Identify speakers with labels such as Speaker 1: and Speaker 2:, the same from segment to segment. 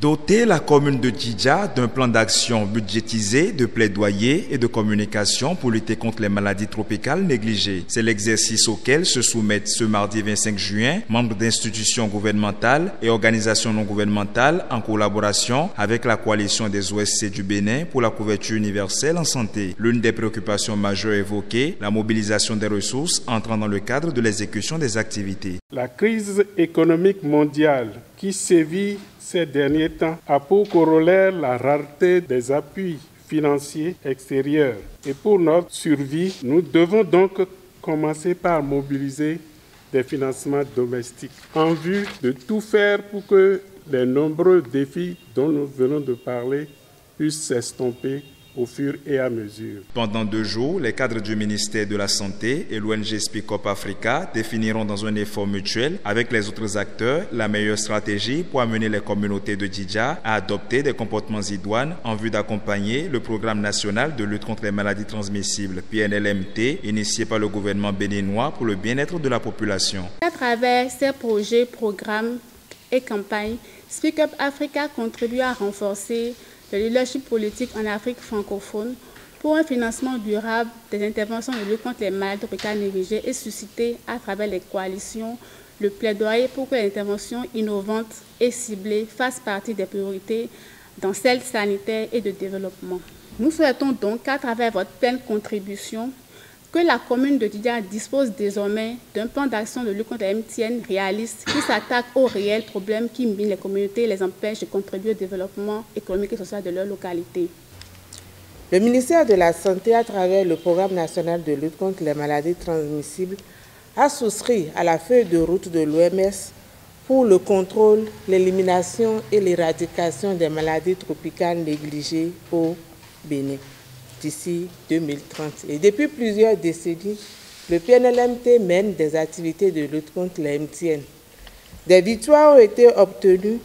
Speaker 1: Doter la commune de Djidja d'un plan d'action budgétisé, de plaidoyer et de communication pour lutter contre les maladies tropicales négligées. C'est l'exercice auquel se soumettent ce mardi 25 juin membres d'institutions gouvernementales et organisations non gouvernementales en collaboration avec la coalition des OSC du Bénin pour la couverture universelle en santé. L'une des préoccupations majeures évoquées, la mobilisation des ressources entrant dans le cadre de l'exécution des activités.
Speaker 2: La crise économique mondiale qui sévit ces derniers temps a pour corollaire la rareté des appuis financiers extérieurs. Et pour notre survie, nous devons donc commencer par mobiliser des financements domestiques en vue de tout faire pour que les nombreux défis dont nous venons de parler puissent s'estomper au fur et à mesure.
Speaker 1: Pendant 2 jours, les cadres du ministère de la Santé et l'ONG Speak Up Africa définiront dans un effort mutuel avec les autres acteurs la meilleure stratégie pour amener les communautés de Djidja à adopter des comportements idoines en vue d'accompagner le programme national de lutte contre les maladies transmissibles PNLMT initié par le gouvernement béninois pour le bien-être de la population.
Speaker 3: À travers ces projets, programmes et campagnes, Speak Up Africa contribue à renforcer le leadership politique en Afrique francophone pour un financement durable des interventions de lutte contre les maladies tropicales négligées et susciter à travers les coalitions le plaidoyer pour que les interventions innovantes et ciblées fassent partie des priorités dans celles sanitaires et de développement. Nous souhaitons donc qu'à travers votre pleine contribution, que la commune de Djidja dispose désormais d'un plan d'action de lutte contre la MTN réaliste qui s'attaque aux réels problèmes qui minent les communautés et les empêchent de contribuer au développement économique et social de leur localité.
Speaker 4: Le ministère de la Santé, à travers le programme national de lutte contre les maladies transmissibles, a souscrit à la feuille de route de l'OMS pour le contrôle, l'élimination et l'éradication des maladies tropicales négligées au Bénin d'ici 2030. Et depuis plusieurs décennies, le PNLMT mène des activités de lutte contre la MTN. Des victoires ont été obtenues,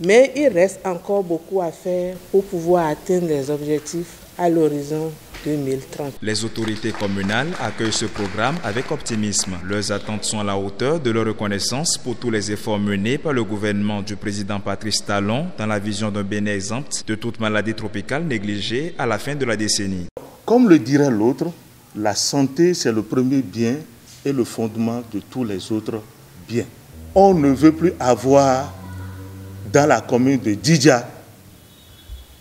Speaker 4: mais il reste encore beaucoup à faire pour pouvoir atteindre les objectifs à l'horizon 2030.
Speaker 1: Les autorités communales accueillent ce programme avec optimisme. Leurs attentes sont à la hauteur de leur reconnaissance pour tous les efforts menés par le gouvernement du président Patrice Talon dans la vision d'un Bénin exempt de toute maladie tropicale négligée à la fin de la décennie.
Speaker 5: Comme le dirait l'autre, la santé c'est le premier bien et le fondement de tous les autres biens. On ne veut plus avoir dans la commune de Djidja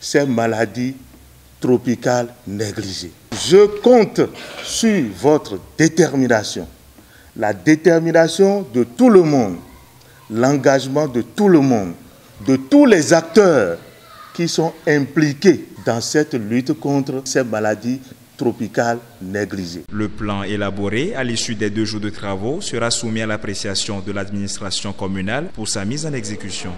Speaker 5: ces maladies tropicales négligées. Je compte sur votre détermination, la détermination de tout le monde, l'engagement de tout le monde, de tous les acteurs qui sont impliqués dans cette lutte contre ces maladies tropicales négligées.
Speaker 1: Le plan élaboré à l'issue des 2 jours de travaux sera soumis à l'appréciation de l'administration communale pour sa mise en exécution.